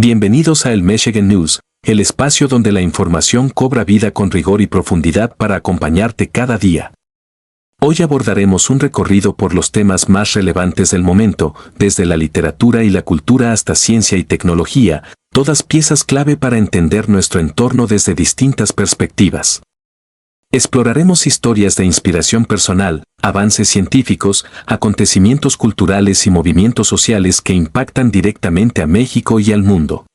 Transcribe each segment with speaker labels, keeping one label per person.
Speaker 1: Bienvenidos a El Michigan News, el espacio donde la información cobra vida con rigor y profundidad para acompañarte cada día. Hoy abordaremos un recorrido por los temas más relevantes del momento, desde la literatura y la cultura hasta ciencia y tecnología, todas piezas clave para entender nuestro entorno desde distintas perspectivas. Exploraremos historias de inspiración personal, avances científicos, acontecimientos culturales y movimientos sociales que impactan directamente a México y al mundo.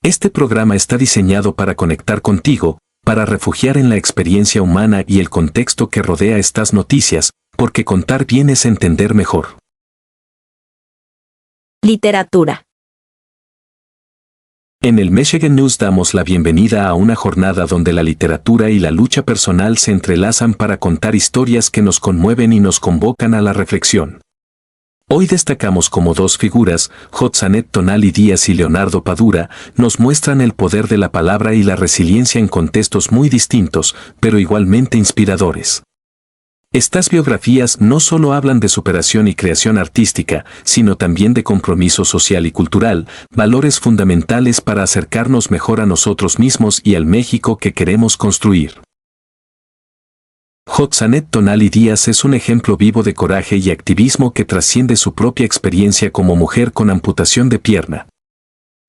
Speaker 1: Este programa está diseñado para conectar contigo, para refugiar en la experiencia humana y el contexto que rodea estas noticias, porque contar bien es entender mejor.
Speaker 2: Literatura.
Speaker 1: En el Michigan News damos la bienvenida a una jornada donde la literatura y la lucha personal se entrelazan para contar historias que nos conmueven y nos convocan a la reflexión. Hoy destacamos como dos figuras, Hotzanet Tonali Díaz y Leonardo Padura, nos muestran el poder de la palabra y la resiliencia en contextos muy distintos, pero igualmente inspiradores. Estas biografías no solo hablan de superación y creación artística, sino también de compromiso social y cultural, valores fundamentales para acercarnos mejor a nosotros mismos y al México que queremos construir. Hotzanet Tonali Díaz es un ejemplo vivo de coraje y activismo que trasciende su propia experiencia como mujer con amputación de pierna.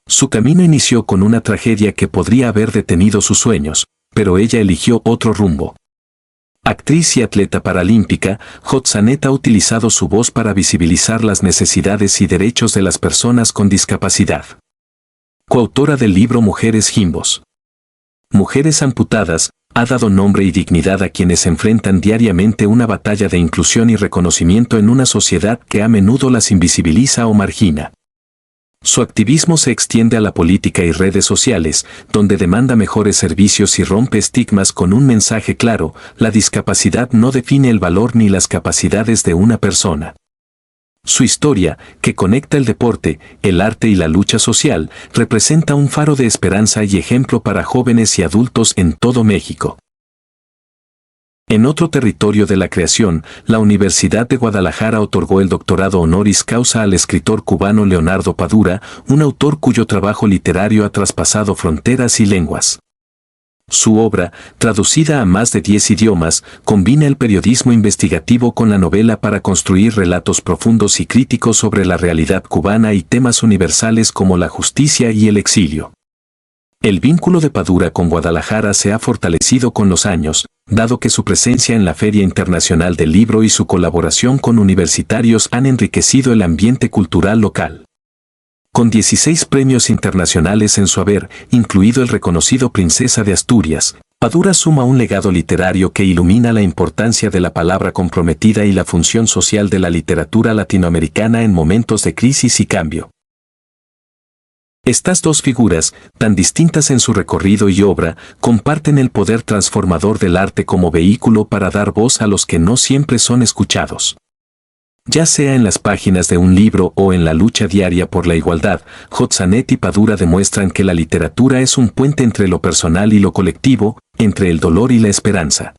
Speaker 1: Su camino inició con una tragedia que podría haber detenido sus sueños, pero ella eligió otro rumbo. Actriz y atleta paralímpica, Hotzanet ha utilizado su voz para visibilizar las necesidades y derechos de las personas con discapacidad. Coautora del libro Mujeres Jimbos. Mujeres amputadas, ha dado nombre y dignidad a quienes enfrentan diariamente una batalla de inclusión y reconocimiento en una sociedad que a menudo las invisibiliza o margina. Su activismo se extiende a la política y redes sociales, donde demanda mejores servicios y rompe estigmas con un mensaje claro: la discapacidad no define el valor ni las capacidades de una persona. Su historia, que conecta el deporte, el arte y la lucha social, representa un faro de esperanza y ejemplo para jóvenes y adultos en todo México. En otro territorio de la creación, la Universidad de Guadalajara otorgó el doctorado honoris causa al escritor cubano Leonardo Padura, un autor cuyo trabajo literario ha traspasado fronteras y lenguas. Su obra, traducida a más de 10 idiomas, combina el periodismo investigativo con la novela para construir relatos profundos y críticos sobre la realidad cubana y temas universales como la justicia y el exilio. El vínculo de Padura con Guadalajara se ha fortalecido con los años, dado que su presencia en la Feria Internacional del Libro y su colaboración con universitarios han enriquecido el ambiente cultural local. Con 16 premios internacionales en su haber, incluido el reconocido Princesa de Asturias, Padura suma un legado literario que ilumina la importancia de la palabra comprometida y la función social de la literatura latinoamericana en momentos de crisis y cambio. Estas dos figuras, tan distintas en su recorrido y obra, comparten el poder transformador del arte como vehículo para dar voz a los que no siempre son escuchados. Ya sea en las páginas de un libro o en la lucha diaria por la igualdad, Hotzanet y Padura demuestran que la literatura es un puente entre lo personal y lo colectivo, entre el dolor y la esperanza.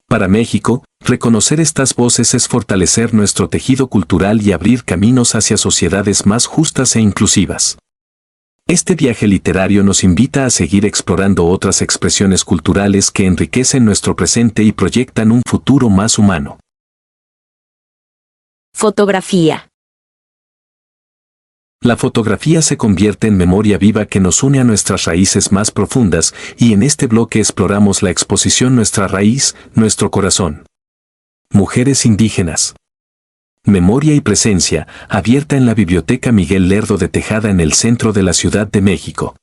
Speaker 1: Para México, reconocer estas voces es fortalecer nuestro tejido cultural y abrir caminos hacia sociedades más justas e inclusivas. Este viaje literario nos invita a seguir explorando otras expresiones culturales que enriquecen nuestro presente y proyectan un futuro más humano.
Speaker 2: Fotografía.
Speaker 1: La fotografía se convierte en memoria viva que nos une a nuestras raíces más profundas, y en este bloque exploramos la exposición Nuestra Raíz, Nuestro Corazón. Mujeres indígenas. Memoria y presencia, abierta en la Biblioteca Miguel Lerdo de Tejada en el centro de la Ciudad de México.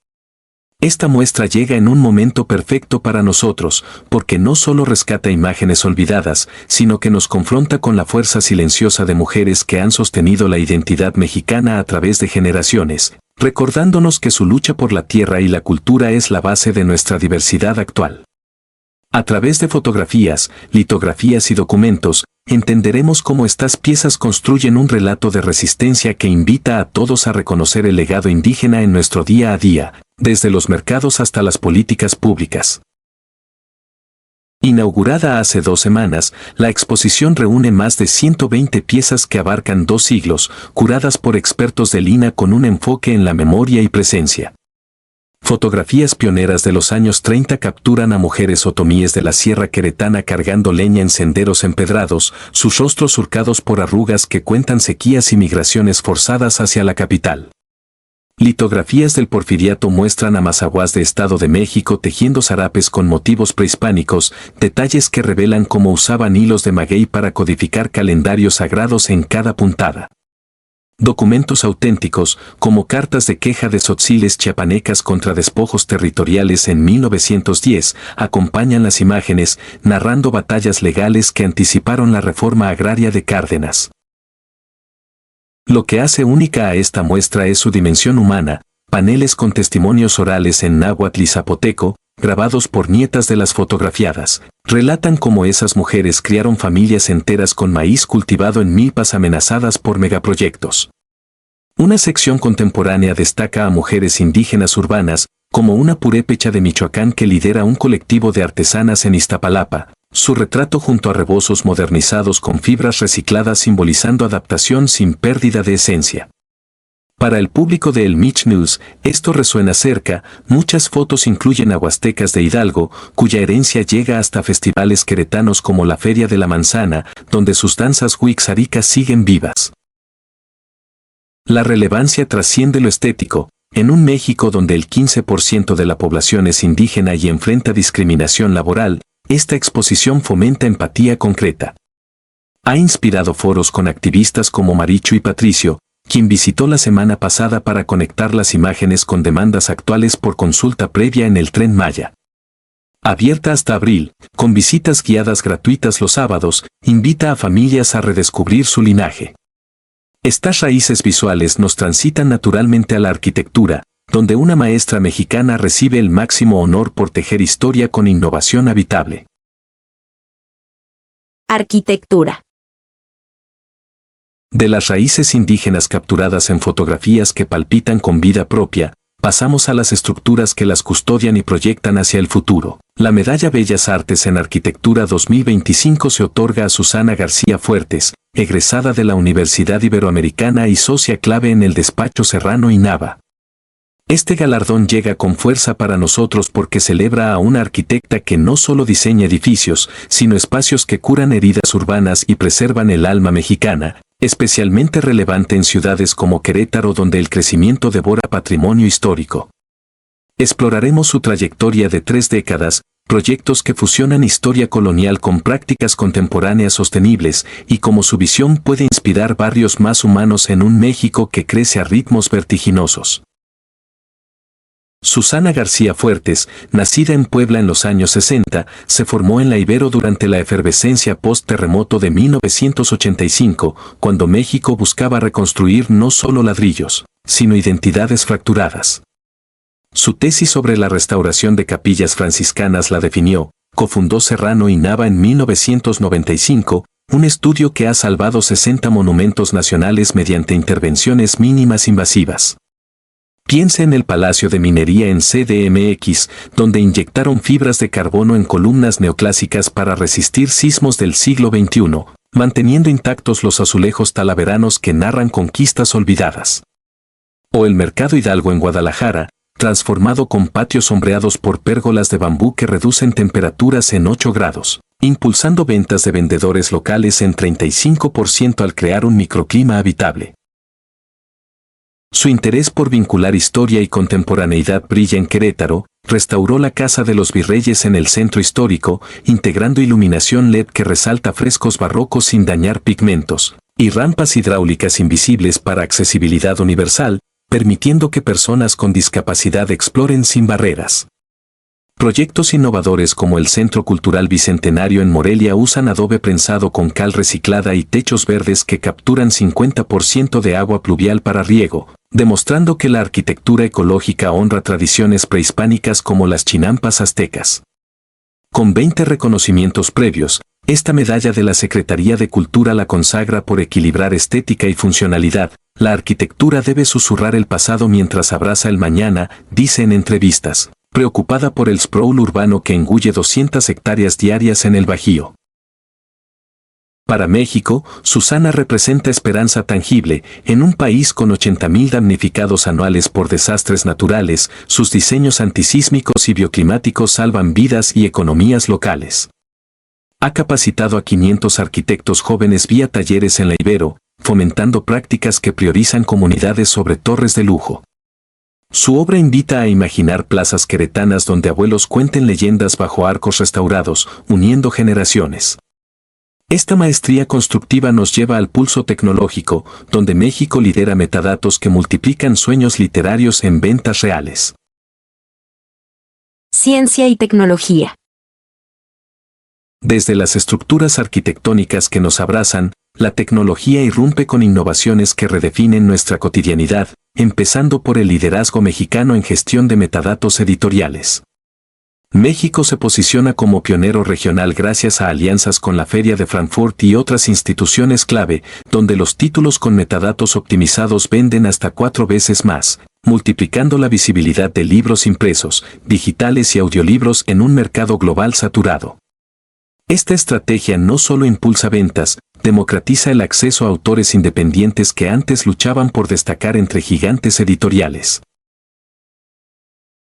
Speaker 1: Esta muestra llega en un momento perfecto para nosotros, porque no solo rescata imágenes olvidadas, sino que nos confronta con la fuerza silenciosa de mujeres que han sostenido la identidad mexicana a través de generaciones, recordándonos que su lucha por la tierra y la cultura es la base de nuestra diversidad actual. A través de fotografías, litografías y documentos, entenderemos cómo estas piezas construyen un relato de resistencia que invita a todos a reconocer el legado indígena en nuestro día a día, desde los mercados hasta las políticas públicas. Inaugurada hace 2 semanas, la exposición reúne más de 120 piezas que abarcan 2 siglos, curadas por expertos de Lina con un enfoque en la memoria y presencia. Fotografías pioneras de los años 30 capturan a mujeres otomíes de la Sierra Queretana cargando leña en senderos empedrados, sus rostros surcados por arrugas que cuentan sequías y migraciones forzadas hacia la capital. Litografías del Porfiriato muestran a mazahuás de Estado de México tejiendo zarapes con motivos prehispánicos, detalles que revelan cómo usaban hilos de maguey para codificar calendarios sagrados en cada puntada. Documentos auténticos, como cartas de queja de tzotziles chiapanecas contra despojos territoriales en 1910, acompañan las imágenes, narrando batallas legales que anticiparon la reforma agraria de Cárdenas. Lo que hace única a esta muestra es su dimensión humana, paneles con testimonios orales en náhuatl y zapoteco, grabados por nietas de las fotografiadas, relatan cómo esas mujeres criaron familias enteras con maíz cultivado en milpas amenazadas por megaproyectos. Una sección contemporánea destaca a mujeres indígenas urbanas, como una purépecha de Michoacán que lidera un colectivo de artesanas en Iztapalapa, su retrato junto a rebozos modernizados con fibras recicladas simbolizando adaptación sin pérdida de esencia. Para el público de El Mich News, esto resuena cerca, muchas fotos incluyen a huastecas de Hidalgo, cuya herencia llega hasta festivales queretanos como la Feria de la Manzana, donde sus danzas huixaricas siguen vivas. La relevancia trasciende lo estético. En un México donde el 15% de la población es indígena y enfrenta discriminación laboral, esta exposición fomenta empatía concreta. Ha inspirado foros con activistas como Marichu y Patricio, quien visitó la semana pasada para conectar las imágenes con demandas actuales por consulta previa en el Tren Maya. Abierta hasta abril, con visitas guiadas gratuitas los sábados, invita a familias a redescubrir su linaje. Estas raíces visuales nos transitan naturalmente a la arquitectura, donde una maestra mexicana recibe el máximo honor por tejer historia con innovación habitable.
Speaker 2: Arquitectura.
Speaker 1: De las raíces indígenas capturadas en fotografías que palpitan con vida propia, pasamos a las estructuras que las custodian y proyectan hacia el futuro. La Medalla Bellas Artes en Arquitectura 2025 se otorga a Susana García Fuertes, egresada de la Universidad Iberoamericana y socia clave en el despacho Serrano y Nava. Este galardón llega con fuerza para nosotros porque celebra a una arquitecta que no solo diseña edificios, sino espacios que curan heridas urbanas y preservan el alma mexicana, especialmente relevante en ciudades como Querétaro donde el crecimiento devora patrimonio histórico. Exploraremos su trayectoria de 3 décadas, proyectos que fusionan historia colonial con prácticas contemporáneas sostenibles y cómo su visión puede inspirar barrios más humanos en un México que crece a ritmos vertiginosos. Susana García Fuertes, nacida en Puebla en los años 60, se formó en la Ibero durante la efervescencia post-terremoto de 1985, cuando México buscaba reconstruir no solo ladrillos, sino identidades fracturadas. Su tesis sobre la restauración de capillas franciscanas la definió, cofundó Serrano y Nava en 1995, un estudio que ha salvado 60 monumentos nacionales mediante intervenciones mínimas invasivas. Piense en el Palacio de Minería en CDMX, donde inyectaron fibras de carbono en columnas neoclásicas para resistir sismos del siglo XXI, manteniendo intactos los azulejos talaveranos que narran conquistas olvidadas. O el Mercado Hidalgo en Guadalajara, transformado con patios sombreados por pérgolas de bambú que reducen temperaturas en 8 grados, impulsando ventas de vendedores locales en 35% al crear un microclima habitable. Su interés por vincular historia y contemporaneidad brilla en Querétaro, restauró la Casa de los Virreyes en el centro histórico, integrando iluminación LED que resalta frescos barrocos sin dañar pigmentos, y rampas hidráulicas invisibles para accesibilidad universal, permitiendo que personas con discapacidad exploren sin barreras. Proyectos innovadores como el Centro Cultural Bicentenario en Morelia usan adobe prensado con cal reciclada y techos verdes que capturan 50% de agua pluvial para riego, demostrando que la arquitectura ecológica honra tradiciones prehispánicas como las chinampas aztecas. Con 20 reconocimientos previos, esta medalla de la Secretaría de Cultura la consagra por equilibrar estética y funcionalidad. La arquitectura debe susurrar el pasado mientras abraza el mañana, dice en entrevistas. preocupada por el sprawl urbano que engulle 200 hectáreas diarias en el Bajío. Para México, Susana representa esperanza tangible. En un país con 80,000 damnificados anuales por desastres naturales, sus diseños antisísmicos y bioclimáticos salvan vidas y economías locales. Ha capacitado a 500 arquitectos jóvenes vía talleres en la Ibero, fomentando prácticas que priorizan comunidades sobre torres de lujo. Su obra invita a imaginar plazas queretanas donde abuelos cuenten leyendas bajo arcos restaurados, uniendo generaciones. Esta maestría constructiva nos lleva al pulso tecnológico, donde México lidera metadatos que multiplican sueños literarios en ventas reales.
Speaker 2: Ciencia y tecnología.
Speaker 1: Desde las estructuras arquitectónicas que nos abrazan, la tecnología irrumpe con innovaciones que redefinen nuestra cotidianidad, empezando por el liderazgo mexicano en gestión de metadatos editoriales. México se posiciona como pionero regional gracias a alianzas con la Feria de Frankfurt y otras instituciones clave, donde los títulos con metadatos optimizados venden hasta 4 veces más, multiplicando la visibilidad de libros impresos, digitales y audiolibros en un mercado global saturado. Esta estrategia no solo impulsa ventas, democratiza el acceso a autores independientes que antes luchaban por destacar entre gigantes editoriales.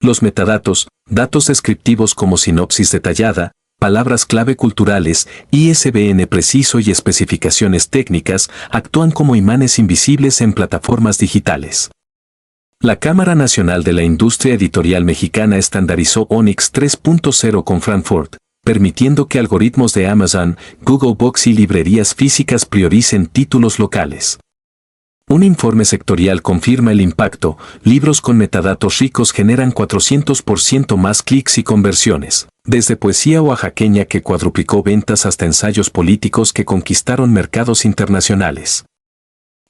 Speaker 1: Los metadatos, datos descriptivos como sinopsis detallada, palabras clave culturales, ISBN preciso y especificaciones técnicas, actúan como imanes invisibles en plataformas digitales. La Cámara Nacional de la Industria Editorial Mexicana estandarizó ONIX 3.0 con Frankfurt, permitiendo que algoritmos de Amazon, Google Books y librerías físicas prioricen títulos locales. Un informe sectorial confirma el impacto. Libros con metadatos ricos generan 400% más clics y conversiones, desde poesía oaxaqueña que cuadruplicó ventas hasta ensayos políticos que conquistaron mercados internacionales.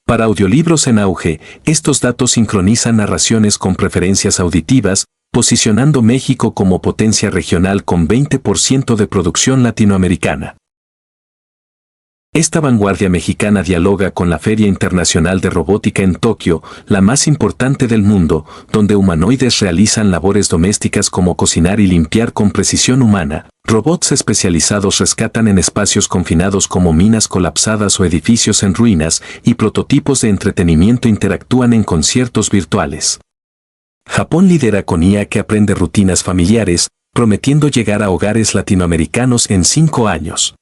Speaker 1: Para audiolibros en auge, estos datos sincronizan narraciones con preferencias auditivas, posicionando México como potencia regional con 20% de producción latinoamericana. Esta vanguardia mexicana dialoga con la Feria Internacional de Robótica en Tokio, la más importante del mundo, donde humanoides realizan labores domésticas como cocinar y limpiar con precisión humana. Robots especializados rescatan en espacios confinados como minas colapsadas o edificios en ruinas, y prototipos de entretenimiento interactúan en conciertos virtuales. Japón lidera con IA que aprende rutinas familiares, prometiendo llegar a hogares latinoamericanos en 5 años.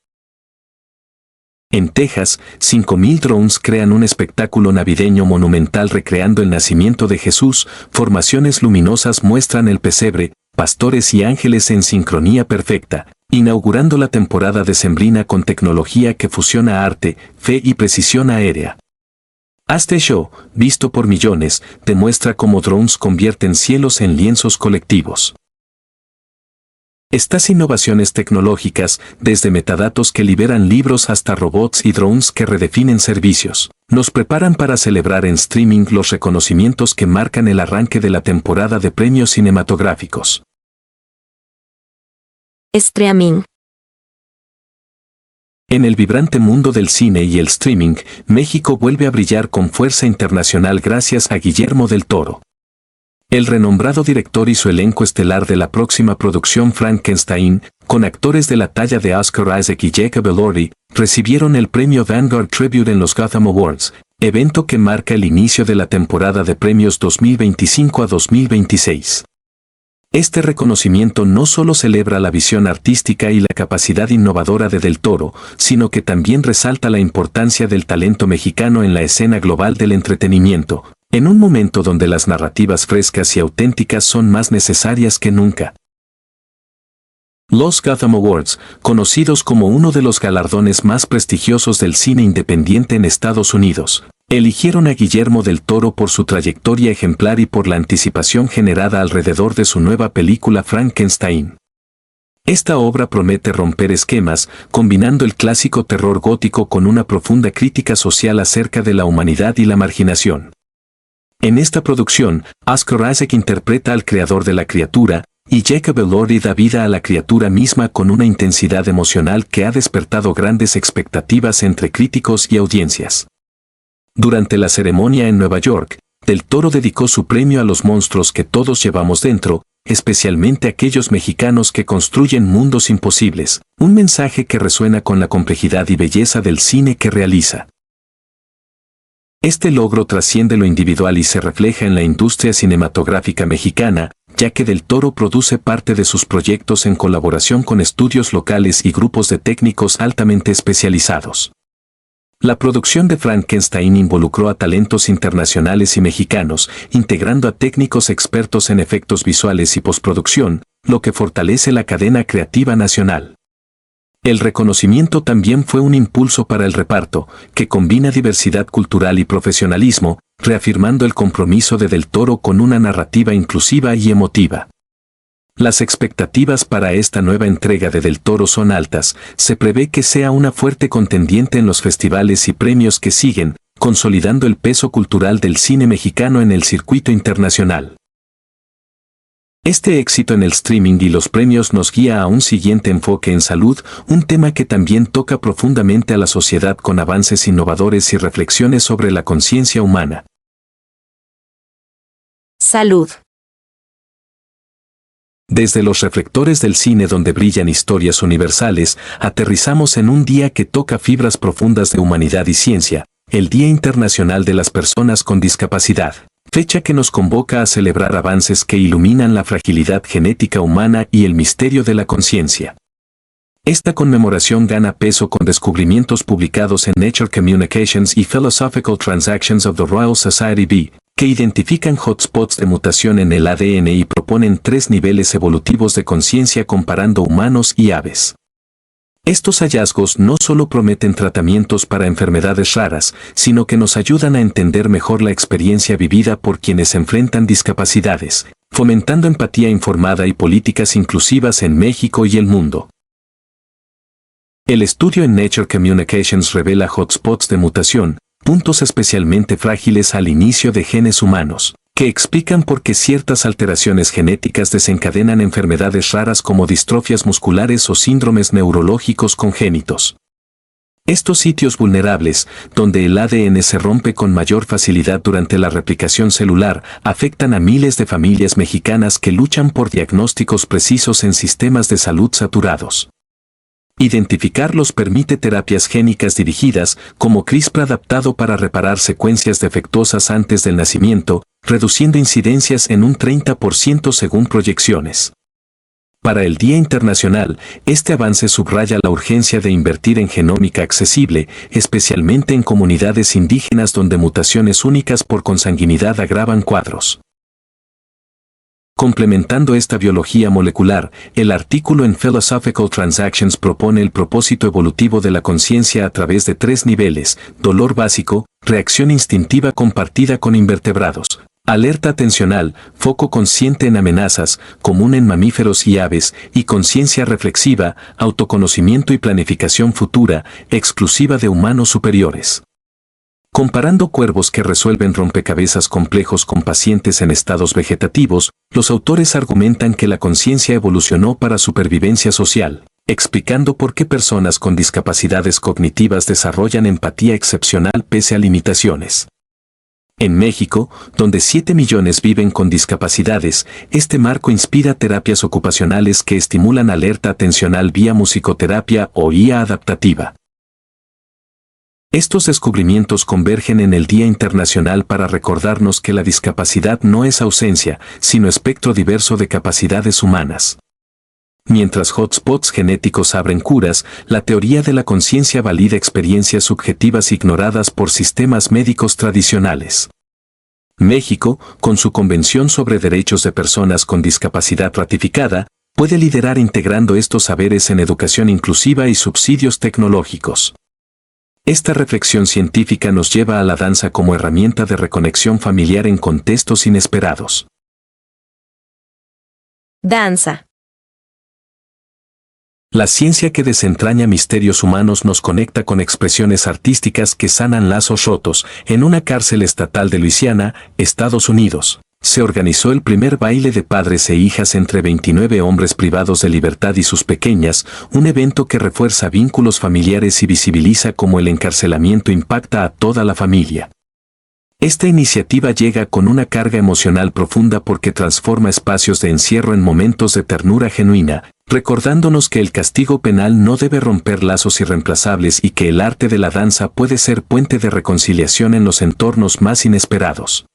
Speaker 1: En Texas, 5,000 drones crean un espectáculo navideño monumental recreando el nacimiento de Jesús. Formaciones luminosas muestran el pesebre, pastores y ángeles en sincronía perfecta, inaugurando la temporada decembrina con tecnología que fusiona arte, fe y precisión aérea. Este show, visto por millones, demuestra cómo drones convierten cielos en lienzos colectivos. Estas innovaciones tecnológicas, desde metadatos que liberan libros hasta robots y drones que redefinen servicios, nos preparan para celebrar en streaming los reconocimientos que marcan el arranque de la temporada de premios cinematográficos.
Speaker 2: Streaming.
Speaker 1: En el vibrante mundo del cine y el streaming, México vuelve a brillar con fuerza internacional gracias a Guillermo del Toro. El renombrado director y su elenco estelar de la próxima producción Frankenstein, con actores de la talla de Oscar Isaac y Jacob Elordi, recibieron el premio Vanguard Tribute en los Gotham Awards, evento que marca el inicio de la temporada de premios 2025 a 2026. Este reconocimiento no solo celebra la visión artística y la capacidad innovadora de Del Toro, sino que también resalta la importancia del talento mexicano en la escena global del entretenimiento, en un momento donde las narrativas frescas y auténticas son más necesarias que nunca. Los Gotham Awards, conocidos como uno de los galardones más prestigiosos del cine independiente en Estados Unidos, eligieron a Guillermo del Toro por su trayectoria ejemplar y por la anticipación generada alrededor de su nueva película Frankenstein. Esta obra promete romper esquemas, combinando el clásico terror gótico con una profunda crítica social acerca de la humanidad y la marginación. En esta producción, Oscar Isaac interpreta al creador de la criatura, y Jacob Elordi da vida a la criatura misma con una intensidad emocional que ha despertado grandes expectativas entre críticos y audiencias. Durante la ceremonia en Nueva York, Del Toro dedicó su premio a los monstruos que todos llevamos dentro, especialmente aquellos mexicanos que construyen mundos imposibles, un mensaje que resuena con la complejidad y belleza del cine que realiza. Este logro trasciende lo individual y se refleja en la industria cinematográfica mexicana, ya que Del Toro produce parte de sus proyectos en colaboración con estudios locales y grupos de técnicos altamente especializados. La producción de Frankenstein involucró a talentos internacionales y mexicanos, integrando a técnicos expertos en efectos visuales y postproducción, lo que fortalece la cadena creativa nacional. El reconocimiento también fue un impulso para el reparto, que combina diversidad cultural y profesionalismo, reafirmando el compromiso de Del Toro con una narrativa inclusiva y emotiva. Las expectativas para esta nueva entrega de Del Toro son altas, se prevé que sea una fuerte contendiente en los festivales y premios que siguen, consolidando el peso cultural del cine mexicano en el circuito internacional. Este éxito en el streaming y los premios nos guía a un siguiente enfoque en salud, un tema que también toca profundamente a la sociedad con avances innovadores y reflexiones sobre la conciencia humana.
Speaker 2: Salud.
Speaker 1: Desde los reflectores del cine donde brillan historias universales, aterrizamos en un día que toca fibras profundas de humanidad y ciencia, el Día Internacional de las Personas con Discapacidad. Fecha que nos convoca a celebrar avances que iluminan la fragilidad genética humana y el misterio de la conciencia. Esta conmemoración gana peso con descubrimientos publicados en Nature Communications y Philosophical Transactions of the Royal Society B, que identifican hotspots de mutación en el ADN y proponen 3 niveles evolutivos de conciencia comparando humanos y aves. Estos hallazgos no solo prometen tratamientos para enfermedades raras, sino que nos ayudan a entender mejor la experiencia vivida por quienes enfrentan discapacidades, fomentando empatía informada y políticas inclusivas en México y el mundo. El estudio en Nature Communications revela hotspots de mutación, puntos especialmente frágiles al inicio de genes humanos, que explican por qué ciertas alteraciones genéticas desencadenan enfermedades raras como distrofias musculares o síndromes neurológicos congénitos. Estos sitios vulnerables, donde el ADN se rompe con mayor facilidad durante la replicación celular, afectan a miles de familias mexicanas que luchan por diagnósticos precisos en sistemas de salud saturados. Identificarlos permite terapias génicas dirigidas, como CRISPR adaptado para reparar secuencias defectuosas antes del nacimiento, reduciendo incidencias en un 30% según proyecciones. Para el Día Internacional, este avance subraya la urgencia de invertir en genómica accesible, especialmente en comunidades indígenas donde mutaciones únicas por consanguinidad agravan cuadros. Complementando esta biología molecular, el artículo en Philosophical Transactions propone el propósito evolutivo de la conciencia a través de 3 niveles: dolor básico, reacción instintiva compartida con invertebrados, alerta atencional, foco consciente en amenazas, común en mamíferos y aves, y conciencia reflexiva, autoconocimiento y planificación futura, exclusiva de humanos superiores. Comparando cuervos que resuelven rompecabezas complejos con pacientes en estados vegetativos, los autores argumentan que la conciencia evolucionó para supervivencia social, explicando por qué personas con discapacidades cognitivas desarrollan empatía excepcional pese a limitaciones. En México, donde 7 millones viven con discapacidades, este marco inspira terapias ocupacionales que estimulan alerta atencional vía musicoterapia o IA adaptativa. Estos descubrimientos convergen en el Día Internacional para recordarnos que la discapacidad no es ausencia, sino espectro diverso de capacidades humanas. Mientras hotspots genéticos abren curas, la teoría de la conciencia valida experiencias subjetivas ignoradas por sistemas médicos tradicionales. México, con su Convención sobre Derechos de Personas con Discapacidad ratificada, puede liderar integrando estos saberes en educación inclusiva y subsidios tecnológicos. Esta reflexión científica nos lleva a la danza como herramienta de reconexión familiar en contextos inesperados.
Speaker 2: Danza.
Speaker 1: La ciencia que desentraña misterios humanos nos conecta con expresiones artísticas que sanan lazos rotos. En una cárcel estatal de Luisiana, Estados Unidos, se organizó el primer baile de padres e hijas entre 29 hombres privados de libertad y sus pequeñas, un evento que refuerza vínculos familiares y visibiliza cómo el encarcelamiento impacta a toda la familia. Esta iniciativa llega con una carga emocional profunda porque transforma espacios de encierro en momentos de ternura genuina, recordándonos que el castigo penal no debe romper lazos irreemplazables y que el arte de la danza puede ser puente de reconciliación en los entornos más inesperados.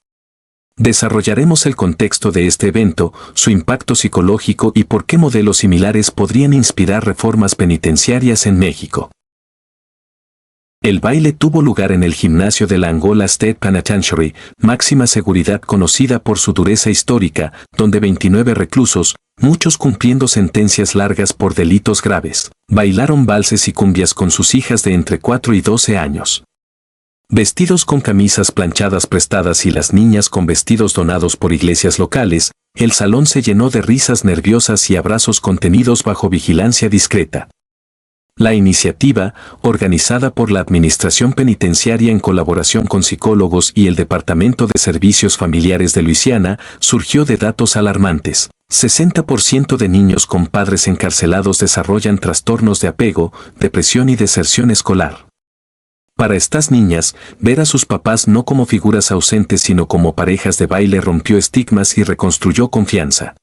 Speaker 1: Desarrollaremos el contexto de este evento, su impacto psicológico y por qué modelos similares podrían inspirar reformas penitenciarias en México. El baile tuvo lugar en el gimnasio de la Angola State Penitentiary, máxima seguridad conocida por su dureza histórica, donde 29 reclusos, muchos cumpliendo sentencias largas por delitos graves, bailaron valses y cumbias con sus hijas de entre 4 y 12 años. Vestidos con camisas planchadas prestadas y las niñas con vestidos donados por iglesias locales, el salón se llenó de risas nerviosas y abrazos contenidos bajo vigilancia discreta. La iniciativa, organizada por la Administración Penitenciaria en colaboración con psicólogos y el Departamento de Servicios Familiares de Luisiana, surgió de datos alarmantes. 60% de niños con padres encarcelados desarrollan trastornos de apego, depresión y deserción escolar. Para estas niñas, ver a sus papás no como figuras ausentes sino como parejas de baile rompió estigmas y reconstruyó confianza.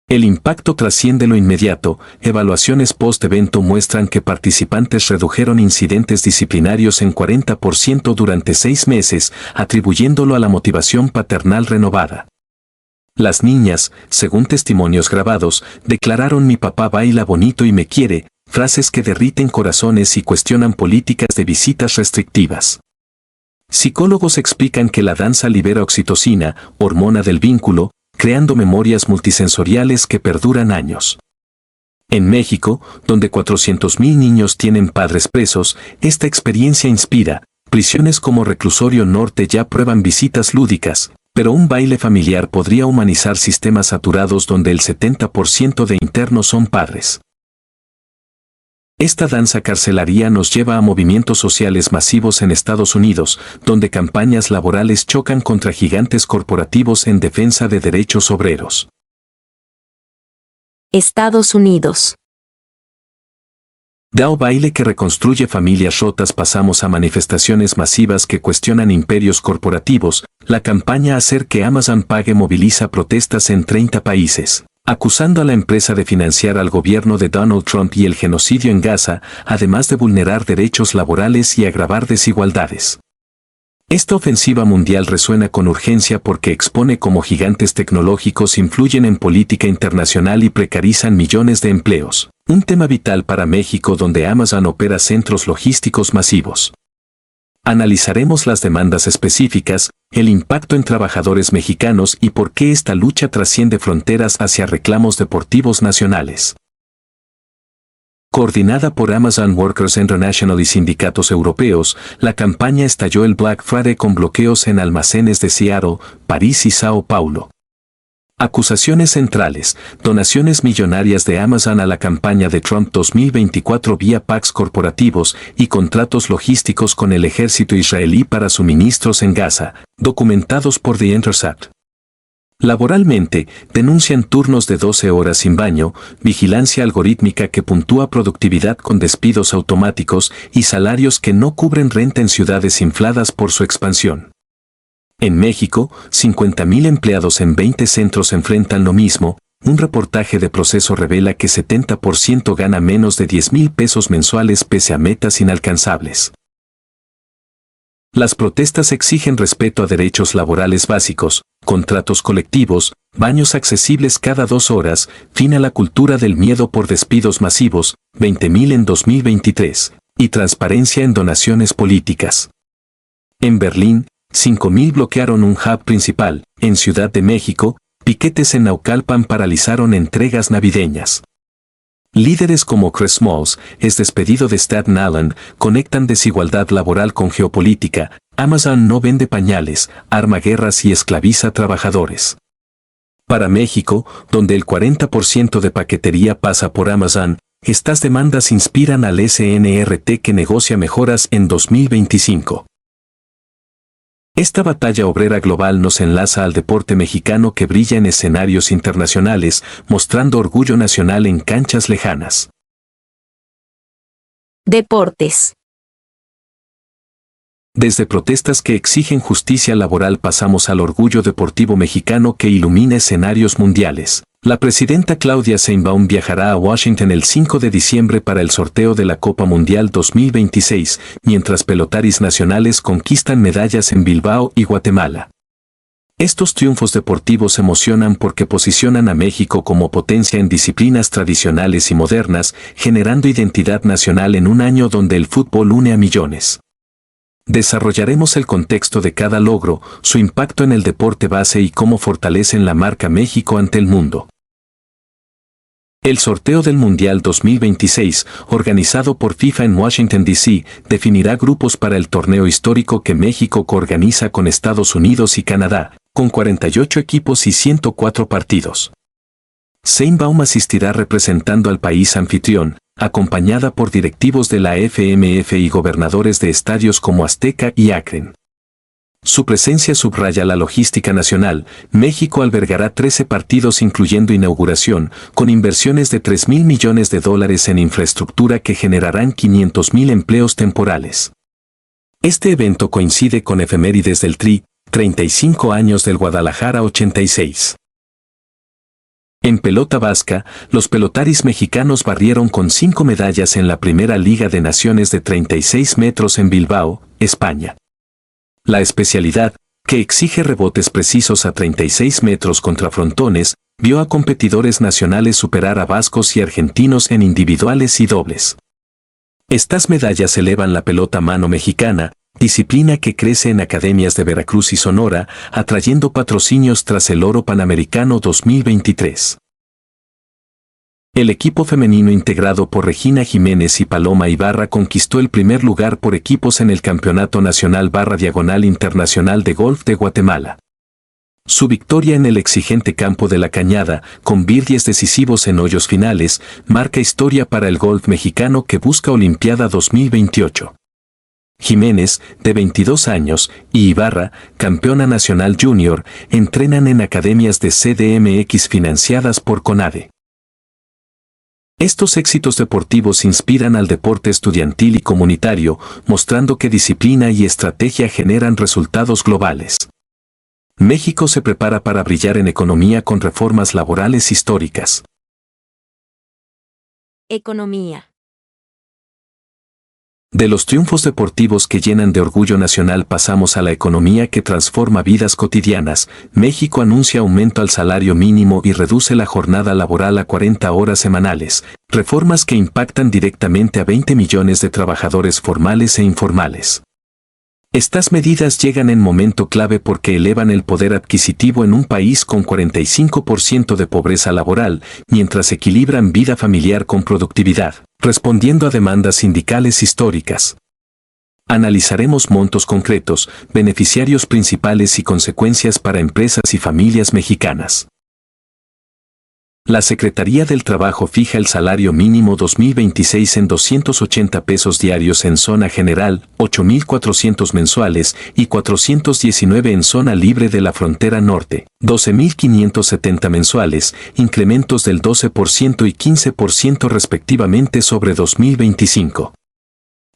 Speaker 1: El impacto trasciende lo inmediato. Evaluaciones post-evento muestran que participantes redujeron incidentes disciplinarios en 40% durante 6 meses, atribuyéndolo a la motivación paternal renovada. Las niñas, según testimonios grabados, declararon: "Mi papá baila bonito y me quiere", frases que derriten corazones y cuestionan políticas de visitas restrictivas. Psicólogos explican que la danza libera oxitocina, hormona del vínculo, creando memorias multisensoriales que perduran años. En México, donde 400,000 niños tienen padres presos, esta experiencia inspira. Prisiones como Reclusorio Norte ya prueban visitas lúdicas, pero un baile familiar podría humanizar sistemas saturados donde el 70% de internos son padres. Esta danza carcelaria nos lleva a movimientos sociales masivos en Estados Unidos, donde campañas laborales chocan contra gigantes corporativos en defensa de derechos obreros.
Speaker 2: Estados Unidos.
Speaker 1: De un baile que reconstruye familias rotas pasamos a manifestaciones masivas que cuestionan imperios corporativos. La campaña Hacer que Amazon pague moviliza protestas en 30 países, acusando a la empresa de financiar al gobierno de Donald Trump y el genocidio en Gaza, además de vulnerar derechos laborales y agravar desigualdades. Esta ofensiva mundial resuena con urgencia porque expone cómo gigantes tecnológicos influyen en política internacional y precarizan millones de empleos, un tema vital para México donde Amazon opera centros logísticos masivos. Analizaremos las demandas específicas, el impacto en trabajadores mexicanos y por qué esta lucha trasciende fronteras hacia reclamos deportivos nacionales. Coordinada por Amazon Workers International y sindicatos europeos, la campaña estalló el Black Friday con bloqueos en almacenes de Seattle, París y Sao Paulo. Acusaciones centrales: donaciones millonarias de Amazon a la campaña de Trump 2024 vía PACs corporativos y contratos logísticos con el ejército israelí para suministros en Gaza, documentados por The Intercept. Laboralmente, denuncian turnos de 12 horas sin baño, vigilancia algorítmica que puntúa productividad con despidos automáticos y salarios que no cubren renta en ciudades infladas por su expansión. En México, 50,000 empleados en 20 centros enfrentan lo mismo. Un reportaje de Proceso revela que 70% gana menos de 10,000 pesos mensuales pese a metas inalcanzables. Las protestas exigen respeto a derechos laborales básicos, contratos colectivos, baños accesibles cada 2 horas, fin a la cultura del miedo por despidos masivos, 20,000 en 2023, y transparencia en donaciones políticas. En Berlín, 5,000 bloquearon un hub principal. En Ciudad de México, piquetes en Naucalpan paralizaron entregas navideñas. Líderes como Chris Smalls, es despedido de Staten Island, conectan desigualdad laboral con geopolítica. Amazon no vende pañales, arma guerras y esclaviza trabajadores. Para México, donde el 40% de paquetería pasa por Amazon, estas demandas inspiran al SNRT que negocia mejoras en 2025. Esta batalla obrera global nos enlaza al deporte mexicano que brilla en escenarios internacionales, mostrando orgullo nacional en canchas lejanas.
Speaker 2: Deportes.
Speaker 1: Desde protestas que exigen justicia laboral pasamos al orgullo deportivo mexicano que ilumina escenarios mundiales. La presidenta Claudia Sheinbaum viajará a Washington el 5 de diciembre para el sorteo de la Copa Mundial 2026, mientras pelotaris nacionales conquistan medallas en Bilbao y Guatemala. Estos triunfos deportivos emocionan porque posicionan a México como potencia en disciplinas tradicionales y modernas, generando identidad nacional en un año donde el fútbol une a millones. Desarrollaremos el contexto de cada logro, su impacto en el deporte base y cómo fortalecen la marca México ante el mundo. El sorteo del Mundial 2026, organizado por FIFA en Washington, D.C., definirá grupos para el torneo histórico que México coorganiza con Estados Unidos y Canadá, con 48 equipos y 104 partidos. Sheinbaum asistirá representando al país anfitrión, acompañada por directivos de la FMF y gobernadores de estadios como Azteca y Akron. Su presencia subraya la logística nacional. México albergará 13 partidos incluyendo inauguración, con inversiones de $3.000 millones en infraestructura que generarán 500.000 empleos temporales. Este evento coincide con efemérides del Tri, 35 años del Guadalajara 86. En pelota vasca, los pelotaris mexicanos barrieron con 5 medallas en la Primera Liga de Naciones de 36 metros en Bilbao, España. La especialidad, que exige rebotes precisos a 36 metros contra frontones, vio a competidores nacionales superar a vascos y argentinos en individuales y dobles. Estas medallas elevan la pelota mano mexicana, disciplina que crece en academias de Veracruz y Sonora, atrayendo patrocinios tras el Oro Panamericano 2023. El equipo femenino integrado por Regina Jiménez y Paloma Ibarra conquistó el primer lugar por equipos en el Campeonato Nacional / Internacional de Golf de Guatemala. Su victoria en el exigente campo de La Cañada, con birdies decisivos en hoyos finales, marca historia para el golf mexicano que busca Olimpiada 2028. Jiménez, de 22 años, y Ibarra, campeona nacional junior, entrenan en academias de CDMX financiadas por CONADE. Estos éxitos deportivos inspiran al deporte estudiantil y comunitario, mostrando que disciplina y estrategia generan resultados globales. México se prepara para brillar en economía con reformas laborales históricas.
Speaker 2: Economía.
Speaker 1: De los triunfos deportivos que llenan de orgullo nacional pasamos a la economía que transforma vidas cotidianas. México anuncia aumento al salario mínimo y reduce la jornada laboral a 40 horas semanales, reformas que impactan directamente a 20 millones de trabajadores formales e informales. Estas medidas llegan en momento clave porque elevan el poder adquisitivo en un país con 45% de pobreza laboral, mientras equilibran vida familiar con productividad, respondiendo a demandas sindicales históricas. Analizaremos montos concretos, beneficiarios principales y consecuencias para empresas y familias mexicanas. La Secretaría del Trabajo fija el salario mínimo 2026 en 280 pesos diarios en zona general, 8.400 mensuales y 419 en zona libre de la frontera norte, 12.570 mensuales, incrementos del 12% y 15% respectivamente sobre 2025.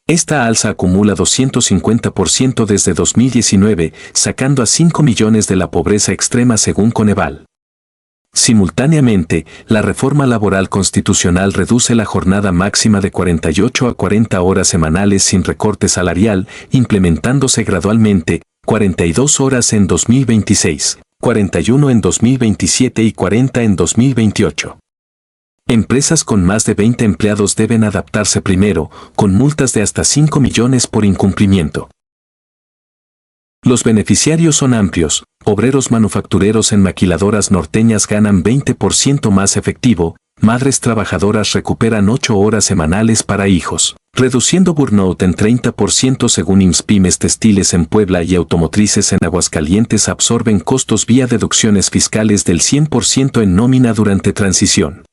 Speaker 1: Esta alza acumula 250% desde 2019, sacando a 5 millones de la pobreza extrema según Coneval. Simultáneamente, la reforma laboral constitucional reduce la jornada máxima de 48 a 40 horas semanales sin recorte salarial, implementándose gradualmente, 42 horas en 2026, 41 en 2027 y 40 en 2028. Empresas con más de 20 empleados deben adaptarse primero, con multas de hasta 5 millones por incumplimiento. Los beneficiarios son amplios. Obreros manufactureros en maquiladoras norteñas ganan 20% más efectivo, madres trabajadoras recuperan 8 horas semanales para hijos, reduciendo burnout en 30% según IMSS. Textiles en Puebla y automotrices en Aguascalientes absorben costos vía deducciones fiscales del 100% en nómina durante transición.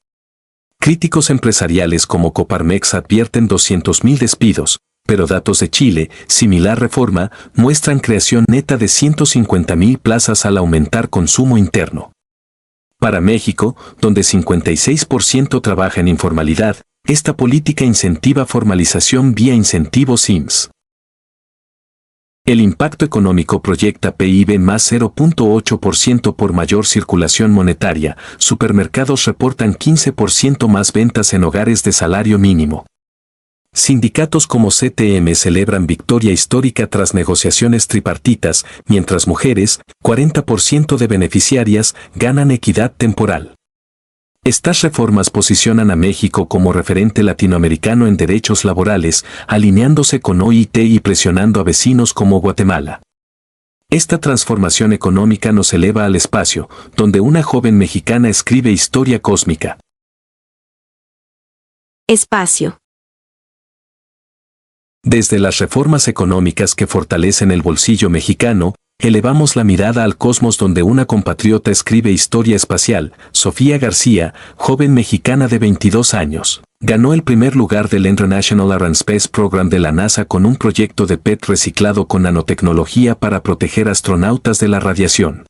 Speaker 1: Críticos empresariales como Coparmex advierten 200.000 despidos, pero datos de Chile, similar reforma, muestran creación neta de 150.000 plazas al aumentar consumo interno. Para México, donde 56% trabaja en informalidad, esta política incentiva formalización vía incentivos IMSS. El impacto económico proyecta PIB más 0.8% por mayor circulación monetaria. Supermercados reportan 15% más ventas en hogares de salario mínimo. Sindicatos como CTM celebran victoria histórica tras negociaciones tripartitas, mientras mujeres, 40% de beneficiarias, ganan equidad temporal. Estas reformas posicionan a México como referente latinoamericano en derechos laborales, alineándose con OIT y presionando a vecinos como Guatemala. Esta transformación económica nos eleva al espacio, donde una joven mexicana escribe historia cósmica.
Speaker 2: Espacio.
Speaker 1: Desde las reformas económicas que fortalecen el bolsillo mexicano, elevamos la mirada al cosmos donde una compatriota escribe historia espacial. Sofía García, joven mexicana de 22 años, ganó el primer lugar del International Air and Space Program de la NASA con un proyecto de PET reciclado con nanotecnología para proteger astronautas de la radiación.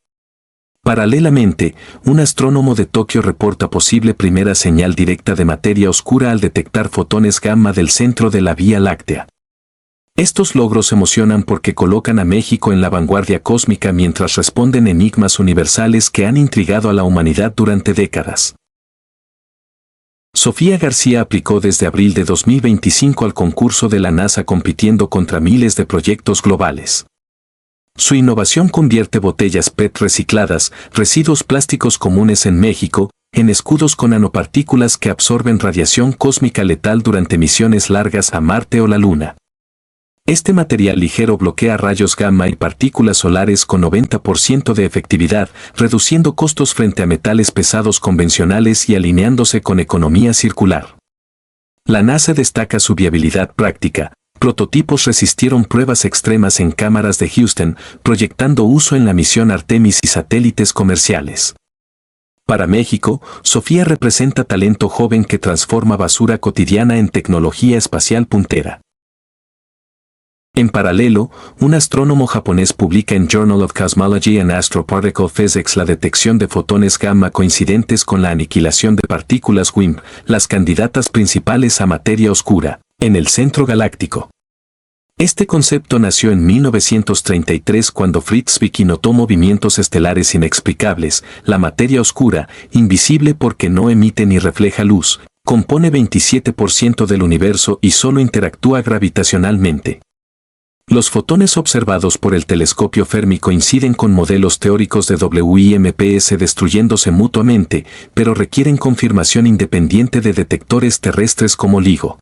Speaker 1: Paralelamente, un astrónomo de Tokio reporta posible primera señal directa de materia oscura al detectar fotones gamma del centro de la Vía Láctea. Estos logros emocionan porque colocan a México en la vanguardia cósmica mientras responden enigmas universales que han intrigado a la humanidad durante décadas. Sofía García aplicó desde abril de 2025 al concurso de la NASA compitiendo contra miles de proyectos globales. Su innovación convierte botellas PET recicladas, residuos plásticos comunes en México, en escudos con nanopartículas que absorben radiación cósmica letal durante misiones largas a Marte o la Luna. Este material ligero bloquea rayos gamma y partículas solares con 90% de efectividad, reduciendo costos frente a metales pesados convencionales y alineándose con economía circular. La NASA destaca su viabilidad práctica. Prototipos resistieron pruebas extremas en cámaras de Houston, proyectando uso en la misión Artemis y satélites comerciales. Para México, Sofía representa talento joven que transforma basura cotidiana en tecnología espacial puntera. En paralelo, un astrónomo japonés publica en Journal of Cosmology and Astroparticle Physics la detección de fotones gamma coincidentes con la aniquilación de partículas WIMP, las candidatas principales a materia oscura, en el centro galáctico. Este concepto nació en 1933 cuando Fritz Zwicky notó movimientos estelares inexplicables. La materia oscura, invisible porque no emite ni refleja luz, compone 27% del universo y solo interactúa gravitacionalmente. Los fotones observados por el telescopio Fermi coinciden con modelos teóricos de WIMPs destruyéndose mutuamente, pero requieren confirmación independiente de detectores terrestres como LIGO.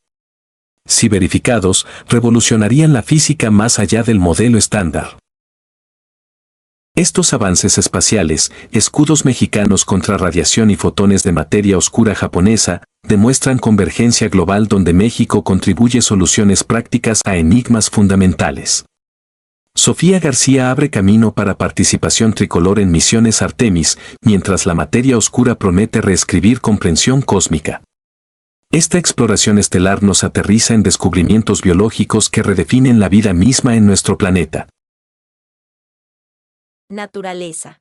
Speaker 1: Si verificados, revolucionarían la física más allá del modelo estándar. Estos avances espaciales, escudos mexicanos contra radiación y fotones de materia oscura japonesa, demuestran convergencia global donde México contribuye soluciones prácticas a enigmas fundamentales. Sofía García abre camino para participación tricolor en misiones Artemis, mientras la materia oscura promete reescribir comprensión cósmica. Esta exploración estelar nos aterriza en descubrimientos biológicos que redefinen la vida misma en nuestro planeta.
Speaker 2: Naturaleza.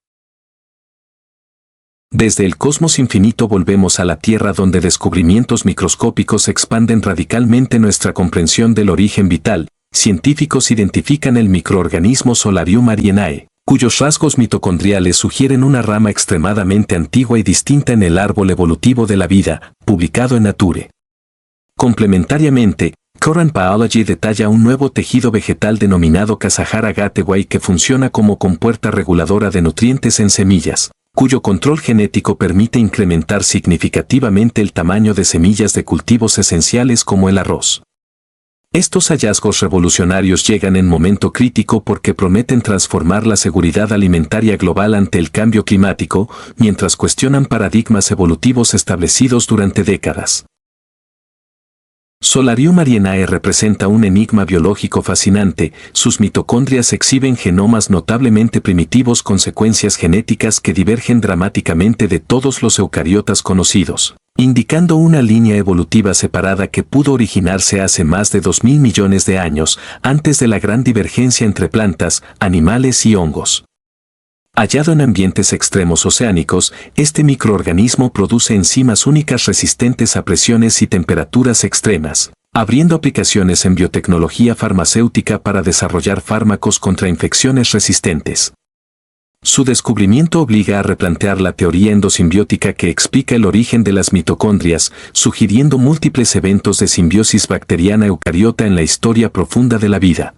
Speaker 1: Desde el cosmos infinito volvemos a la Tierra donde descubrimientos microscópicos expanden radicalmente nuestra comprensión del origen vital. Científicos identifican el microorganismo Solarium arianae, cuyos rasgos mitocondriales sugieren una rama extremadamente antigua y distinta en el árbol evolutivo de la vida, publicado en Nature. Complementariamente, Current Biology detalla un nuevo tejido vegetal denominado Casahara Gateway que funciona como compuerta reguladora de nutrientes en semillas, cuyo control genético permite incrementar significativamente el tamaño de semillas de cultivos esenciales como el arroz. Estos hallazgos revolucionarios llegan en momento crítico porque prometen transformar la seguridad alimentaria global ante el cambio climático, mientras cuestionan paradigmas evolutivos establecidos durante décadas. Solarium arianae representa un enigma biológico fascinante. Sus mitocondrias exhiben genomas notablemente primitivos con secuencias genéticas que divergen dramáticamente de todos los eucariotas conocidos, indicando una línea evolutiva separada que pudo originarse hace más de 2.000 millones de años, antes de la gran divergencia entre plantas, animales y hongos. Hallado en ambientes extremos oceánicos, este microorganismo produce enzimas únicas resistentes a presiones y temperaturas extremas, abriendo aplicaciones en biotecnología farmacéutica para desarrollar fármacos contra infecciones resistentes. Su descubrimiento obliga a replantear la teoría endosimbiótica que explica el origen de las mitocondrias, sugiriendo múltiples eventos de simbiosis bacteriana eucariota en la historia profunda de la vida.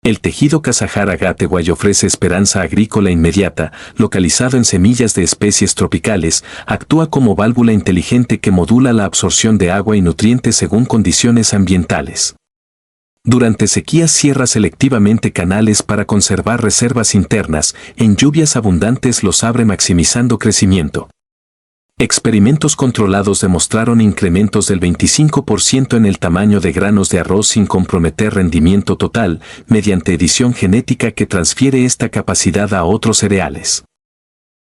Speaker 1: El tejido Casajar-Agateguay ofrece esperanza agrícola inmediata, localizado en semillas de especies tropicales, actúa como válvula inteligente que modula la absorción de agua y nutrientes según condiciones ambientales. Durante sequías cierra selectivamente canales para conservar reservas internas, en lluvias abundantes los abre maximizando crecimiento. Experimentos controlados demostraron incrementos del 25% en el tamaño de granos de arroz sin comprometer rendimiento total, mediante edición genética que transfiere esta capacidad a otros cereales.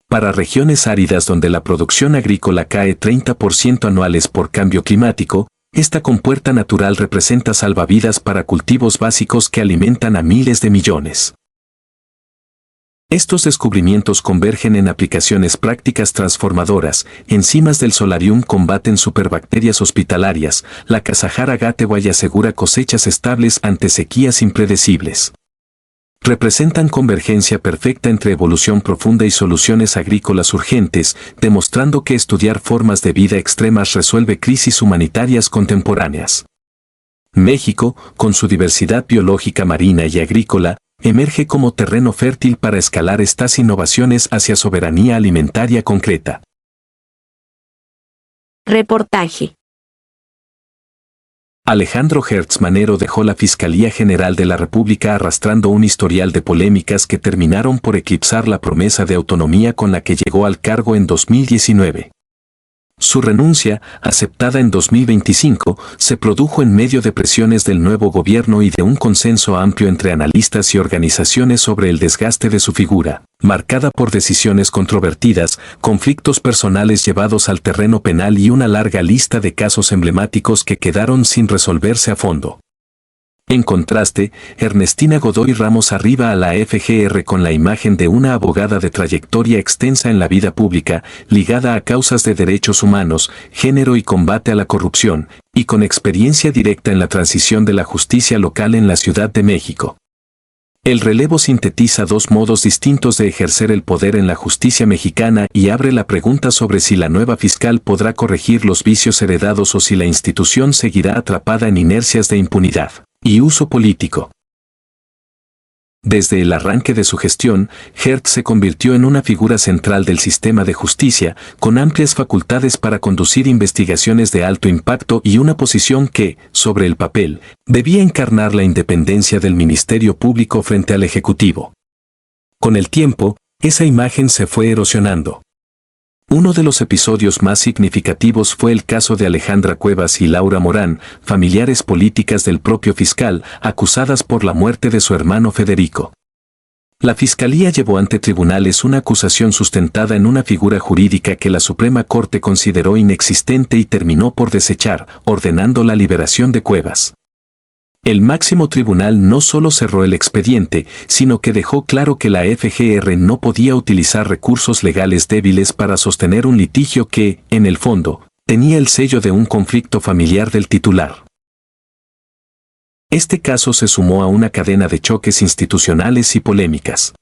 Speaker 1: Para regiones áridas donde la producción agrícola cae 30% anuales por cambio climático, esta compuerta natural representa salvavidas para cultivos básicos que alimentan a miles de millones. Estos descubrimientos convergen en aplicaciones prácticas transformadoras. Enzimas del solarium combaten superbacterias hospitalarias. La Casajar-Agateguay asegura cosechas estables ante sequías impredecibles. Representan convergencia perfecta entre evolución profunda y soluciones agrícolas urgentes, demostrando que estudiar formas de vida extremas resuelve crisis humanitarias contemporáneas. México, con su diversidad biológica marina y agrícola, emerge como terreno fértil para escalar estas innovaciones hacia soberanía alimentaria concreta.
Speaker 2: Reportaje.
Speaker 1: Alejandro Hertz Manero dejó la Fiscalía General de la República arrastrando un historial de polémicas que terminaron por eclipsar la promesa de autonomía con la que llegó al cargo en 2019. Su renuncia, aceptada en 2025, se produjo en medio de presiones del nuevo gobierno y de un consenso amplio entre analistas y organizaciones sobre el desgaste de su figura, marcada por decisiones controvertidas, conflictos personales llevados al terreno penal y una larga lista de casos emblemáticos que quedaron sin resolverse a fondo. En contraste, Ernestina Godoy Ramos arriba a la FGR con la imagen de una abogada de trayectoria extensa en la vida pública, ligada a causas de derechos humanos, género y combate a la corrupción, y con experiencia directa en la transición de la justicia local en la Ciudad de México. El relevo sintetiza dos modos distintos de ejercer el poder en la justicia mexicana y abre la pregunta sobre si la nueva fiscal podrá corregir los vicios heredados o si la institución seguirá atrapada en inercias de impunidad y uso político. Desde el arranque de su gestión, Hertz se convirtió en una figura central del sistema de justicia, con amplias facultades para conducir investigaciones de alto impacto y una posición que, sobre el papel, debía encarnar la independencia del Ministerio Público frente al Ejecutivo. Con el tiempo, esa imagen se fue erosionando. Uno de los episodios más significativos fue el caso de Alejandra Cuevas y Laura Morán, familiares políticas del propio fiscal, acusadas por la muerte de su hermano Federico. La Fiscalía llevó ante tribunales una acusación sustentada en una figura jurídica que la Suprema Corte consideró inexistente y terminó por desechar, ordenando la liberación de Cuevas. El máximo tribunal no solo cerró el expediente, sino que dejó claro que la FGR no podía utilizar recursos legales débiles para sostener un litigio que, en el fondo, tenía el sello de un conflicto familiar del titular. Este caso se sumó a una cadena de choques institucionales y polémicas.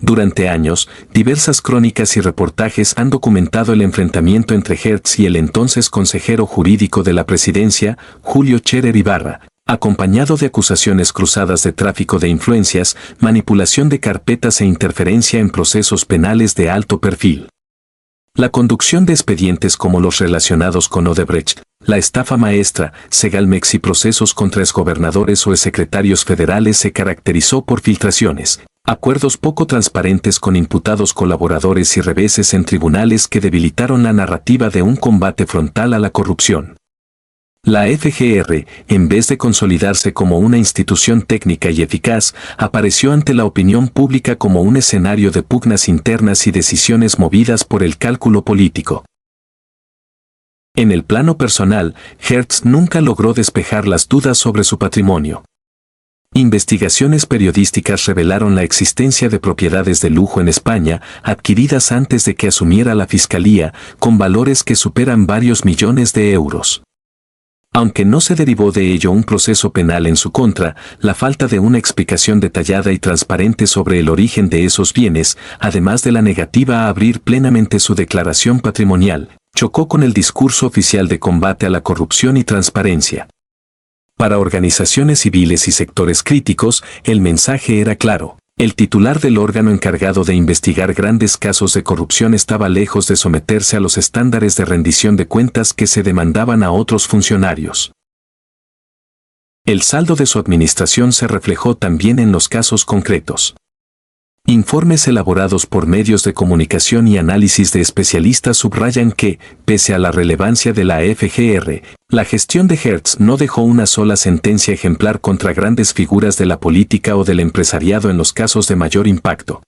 Speaker 1: Durante años, diversas crónicas y reportajes han documentado el enfrentamiento entre Hertz y el entonces consejero jurídico de la presidencia, Julio Scherer Ibarra, acompañado de acusaciones cruzadas de tráfico de influencias, manipulación de carpetas e interferencia en procesos penales de alto perfil. La conducción de expedientes como los relacionados con Odebrecht, la estafa maestra, Segalmex y procesos contra exgobernadores o exsecretarios federales se caracterizó por filtraciones, acuerdos poco transparentes con imputados colaboradores y reveses en tribunales que debilitaron la narrativa de un combate frontal a la corrupción. La FGR, en vez de consolidarse como una institución técnica y eficaz, apareció ante la opinión pública como un escenario de pugnas internas y decisiones movidas por el cálculo político. En el plano personal, Hertz nunca logró despejar las dudas sobre su patrimonio. Investigaciones periodísticas revelaron la existencia de propiedades de lujo en España, adquiridas antes de que asumiera la fiscalía, con valores que superan varios millones de euros. Aunque no se derivó de ello un proceso penal en su contra, la falta de una explicación detallada y transparente sobre el origen de esos bienes, además de la negativa a abrir plenamente su declaración patrimonial, chocó con el discurso oficial de combate a la corrupción y transparencia. Para organizaciones civiles y sectores críticos, el mensaje era claro. El titular del órgano encargado de investigar grandes casos de corrupción estaba lejos de someterse a los estándares de rendición de cuentas que se demandaban a otros funcionarios. El saldo de su administración se reflejó también en los casos concretos. Informes elaborados por medios de comunicación y análisis de especialistas subrayan que, pese a la relevancia de la FGR, la gestión de Hertz no dejó una sola sentencia ejemplar contra grandes figuras de la política o del empresariado en los casos de mayor impacto.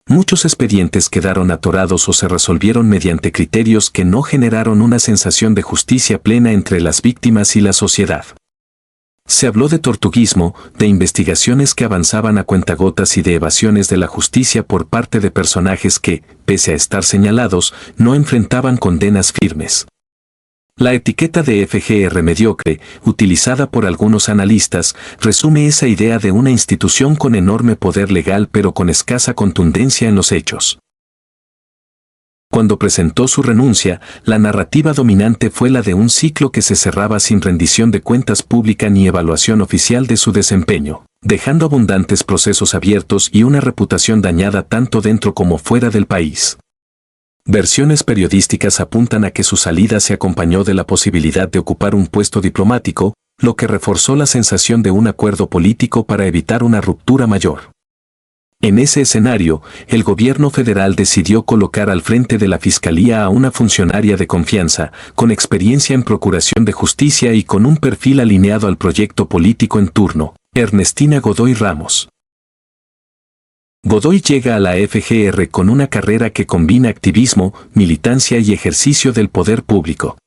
Speaker 1: Muchos expedientes quedaron atorados o se resolvieron mediante criterios que no generaron una sensación de justicia plena entre las víctimas y la sociedad. Se habló de tortuguismo, de investigaciones que avanzaban a cuentagotas y de evasiones de la justicia por parte de personajes que, pese a estar señalados, no enfrentaban condenas firmes. La etiqueta de FGR mediocre, utilizada por algunos analistas, resume esa idea de una institución con enorme poder legal pero con escasa contundencia en los hechos. Cuando presentó su renuncia, la narrativa dominante fue la de un ciclo que se cerraba sin rendición de cuentas pública ni evaluación oficial de su desempeño, dejando abundantes procesos abiertos y una reputación dañada tanto dentro como fuera del país. Versiones periodísticas apuntan a que su salida se acompañó de la posibilidad de ocupar un puesto diplomático, lo que reforzó la sensación de un acuerdo político para evitar una ruptura mayor. En ese escenario, el gobierno federal decidió colocar al frente de la Fiscalía a una funcionaria de confianza, con experiencia en procuración de justicia y con un perfil alineado al proyecto político en turno, Ernestina Godoy Ramos. Godoy llega a la FGR con una carrera que combina activismo, militancia y ejercicio del poder público.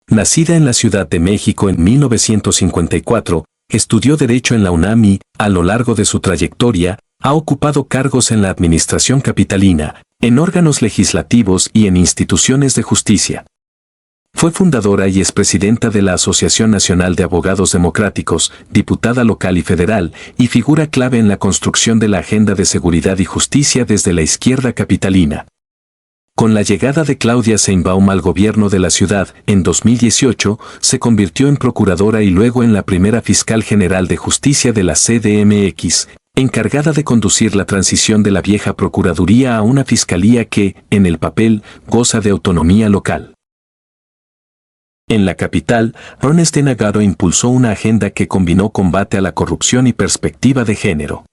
Speaker 1: Nacida en la Ciudad de México en 1954, estudió Derecho en la UNAM y, a lo largo de su trayectoria, ha ocupado cargos en la administración capitalina, en órganos legislativos y en instituciones de justicia. Fue fundadora y expresidenta de la Asociación Nacional de Abogados Democráticos, diputada local y federal, y figura clave en la construcción de la agenda de seguridad y justicia desde la izquierda capitalina. Con la llegada de Claudia Sheinbaum al gobierno de la ciudad, en 2018, se convirtió en procuradora y luego en la primera fiscal general de justicia de la CDMX, encargada de conducir la transición de la vieja procuraduría a una fiscalía que, en el papel, goza de autonomía local. En la capital, Ernestina Godoy impulsó una agenda que combinó combate a la corrupción y perspectiva de género.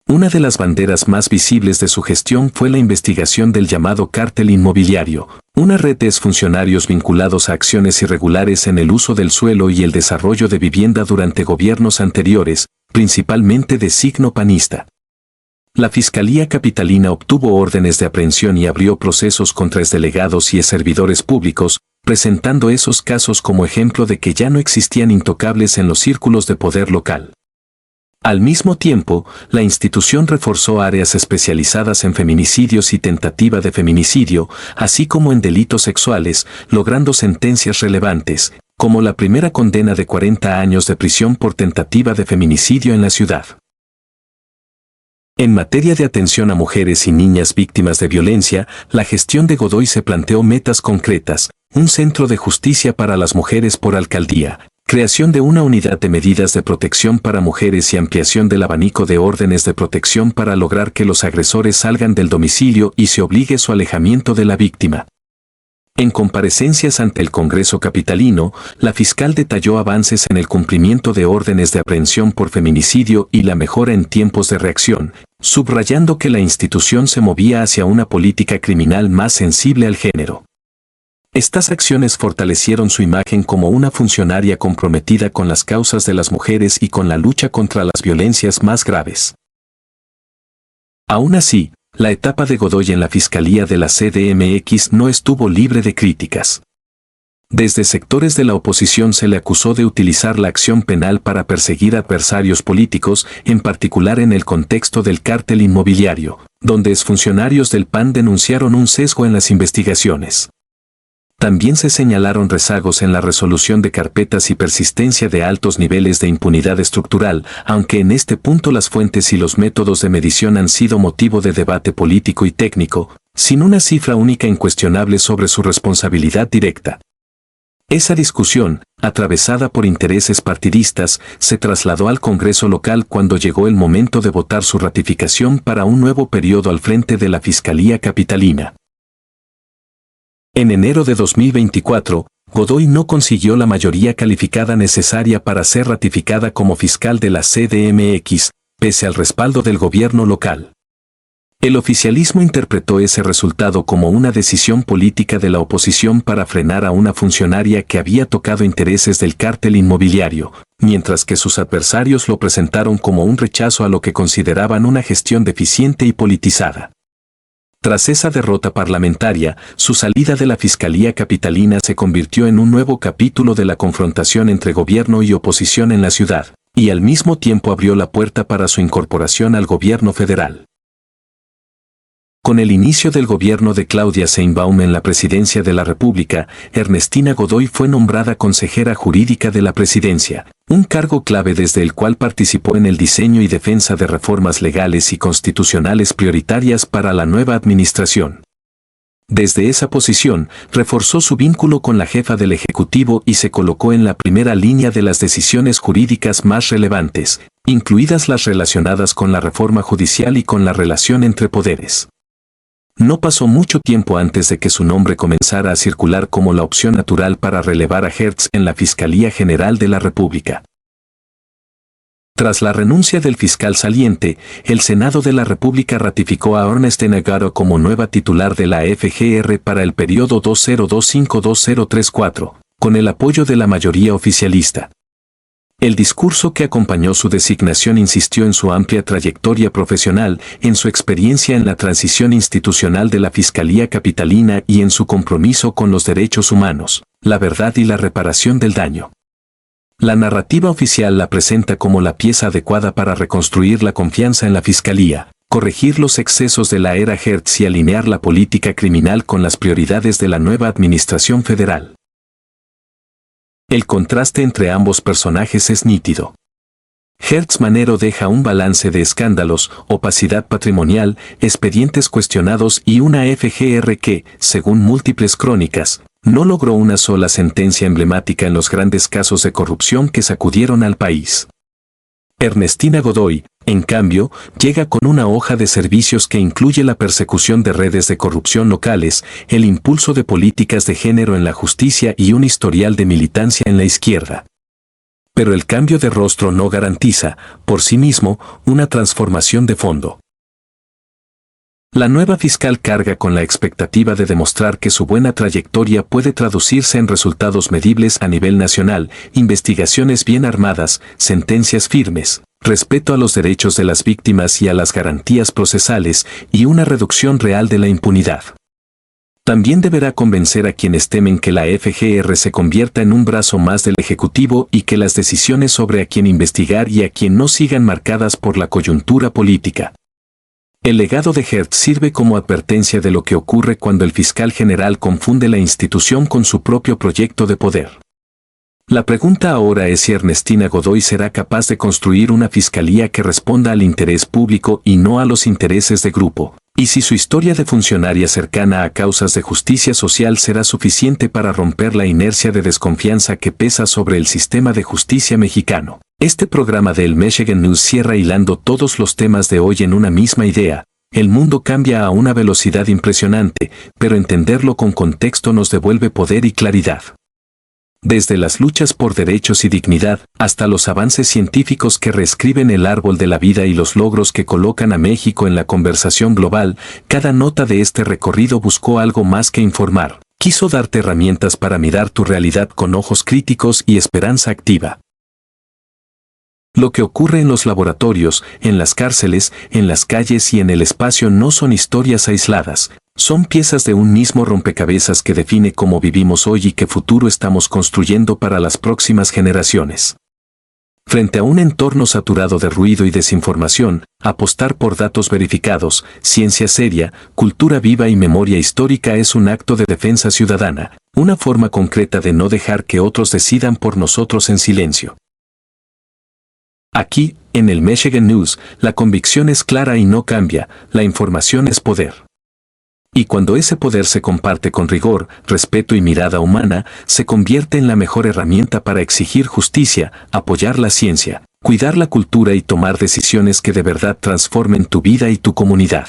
Speaker 1: Una de las banderas más visibles de su gestión fue la investigación del llamado cártel inmobiliario, una red de exfuncionarios vinculados a acciones irregulares en el uso del suelo y el desarrollo de vivienda durante gobiernos anteriores, principalmente de signo panista. La Fiscalía Capitalina obtuvo órdenes de aprehensión y abrió procesos contra exdelegados y exservidores públicos, presentando esos casos como ejemplo de que ya no existían intocables en los círculos de poder local. Al mismo tiempo, la institución reforzó áreas especializadas en feminicidios y tentativa de feminicidio, así como en delitos sexuales, logrando sentencias relevantes, como la primera condena de 40 años de prisión por tentativa de feminicidio en la ciudad. En materia de atención a mujeres y niñas víctimas de violencia, la gestión de Godoy se planteó metas concretas: un centro de justicia para las mujeres por alcaldía, creación de una unidad de medidas de protección para mujeres y ampliación del abanico de órdenes de protección para lograr que los agresores salgan del domicilio y se obligue su alejamiento de la víctima. En comparecencias ante el Congreso capitalino, la fiscal detalló avances en el cumplimiento de órdenes de aprehensión por feminicidio y la mejora en tiempos de reacción, subrayando que la institución se movía hacia una política criminal más sensible al género. Estas acciones fortalecieron su imagen como una funcionaria comprometida con las causas de las mujeres y con la lucha contra las violencias más graves. Aún así, la etapa de Godoy en la Fiscalía de la CDMX no estuvo libre de críticas. Desde sectores de la oposición se le acusó de utilizar la acción penal para perseguir adversarios políticos, en particular en el contexto del cártel inmobiliario, donde exfuncionarios del PAN denunciaron un sesgo en las investigaciones. También se señalaron rezagos en la resolución de carpetas y persistencia de altos niveles de impunidad estructural, aunque en este punto las fuentes y los métodos de medición han sido motivo de debate político y técnico, sin una cifra única incuestionable sobre su responsabilidad directa. Esa discusión, atravesada por intereses partidistas, se trasladó al Congreso local cuando llegó el momento de votar su ratificación para un nuevo periodo al frente de la Fiscalía Capitalina. En enero de 2024, Godoy no consiguió la mayoría calificada necesaria para ser ratificada como fiscal de la CDMX, pese al respaldo del gobierno local. El oficialismo interpretó ese resultado como una decisión política de la oposición para frenar a una funcionaria que había tocado intereses del cártel inmobiliario, mientras que sus adversarios lo presentaron como un rechazo a lo que consideraban una gestión deficiente y politizada. Tras esa derrota parlamentaria, su salida de la Fiscalía Capitalina se convirtió en un nuevo capítulo de la confrontación entre gobierno y oposición en la ciudad, y al mismo tiempo abrió la puerta para su incorporación al gobierno federal. Con el inicio del gobierno de Claudia Sheinbaum en la presidencia de la República, Ernestina Godoy fue nombrada consejera jurídica de la presidencia, un cargo clave desde el cual participó en el diseño y defensa de reformas legales y constitucionales prioritarias para la nueva administración. Desde esa posición, reforzó su vínculo con la jefa del Ejecutivo y se colocó en la primera línea de las decisiones jurídicas más relevantes, incluidas las relacionadas con la reforma judicial y con la relación entre poderes. No pasó mucho tiempo antes de que su nombre comenzara a circular como la opción natural para relevar a Hertz en la Fiscalía General de la República. Tras la renuncia del fiscal saliente, el Senado de la República ratificó a Ernestina Godoy como nueva titular de la FGR para el periodo 2025-2034, con el apoyo de la mayoría oficialista. El discurso que acompañó su designación insistió en su amplia trayectoria profesional, en su experiencia en la transición institucional de la Fiscalía Capitalina y en su compromiso con los derechos humanos, la verdad y la reparación del daño. La narrativa oficial la presenta como la pieza adecuada para reconstruir la confianza en la Fiscalía, corregir los excesos de la era Hertz y alinear la política criminal con las prioridades de la nueva administración federal. El contraste entre ambos personajes es nítido. Hertz Manero deja un balance de escándalos, opacidad patrimonial, expedientes cuestionados y una FGR que, según múltiples crónicas, no logró una sola sentencia emblemática en los grandes casos de corrupción que sacudieron al país. Ernestina Godoy, en cambio, llega con una hoja de servicios que incluye la persecución de redes de corrupción locales, el impulso de políticas de género en la justicia y un historial de militancia en la izquierda. Pero el cambio de rostro no garantiza, por sí mismo, una transformación de fondo. La nueva fiscal carga con la expectativa de demostrar que su buena trayectoria puede traducirse en resultados medibles a nivel nacional, investigaciones bien armadas, sentencias firmes, respeto a los derechos de las víctimas y a las garantías procesales, y una reducción real de la impunidad. También deberá convencer a quienes temen que la FGR se convierta en un brazo más del Ejecutivo y que las decisiones sobre a quién investigar y a quién no sigan marcadas por la coyuntura política. El legado de Hertz sirve como advertencia de lo que ocurre cuando el fiscal general confunde la institución con su propio proyecto de poder. La pregunta ahora es si Ernestina Godoy será capaz de construir una fiscalía que responda al interés público y no a los intereses de grupo, y si su historia de funcionaria cercana a causas de justicia social será suficiente para romper la inercia de desconfianza que pesa sobre el sistema de justicia mexicano. Este programa de El Michigan News cierra hilando todos los temas de hoy en una misma idea. El mundo cambia a una velocidad impresionante, pero entenderlo con contexto nos devuelve poder y claridad. Desde las luchas por derechos y dignidad, hasta los avances científicos que reescriben el árbol de la vida y los logros que colocan a México en la conversación global, cada nota de este recorrido buscó algo más que informar. Quiso darte herramientas para mirar tu realidad con ojos críticos y esperanza activa. Lo que ocurre en los laboratorios, en las cárceles, en las calles y en el espacio no son historias aisladas, son piezas de un mismo rompecabezas que define cómo vivimos hoy y qué futuro estamos construyendo para las próximas generaciones. Frente a un entorno saturado de ruido y desinformación, apostar por datos verificados, ciencia seria, cultura viva y memoria histórica es un acto de defensa ciudadana, una forma concreta de no dejar que otros decidan por nosotros en silencio. Aquí, en el Michigan News, la convicción es clara y no cambia, la información es poder. Y cuando ese poder se comparte con rigor, respeto y mirada humana, se convierte en la mejor herramienta para exigir justicia, apoyar la ciencia, cuidar la cultura y tomar decisiones que de verdad transformen tu vida y tu comunidad.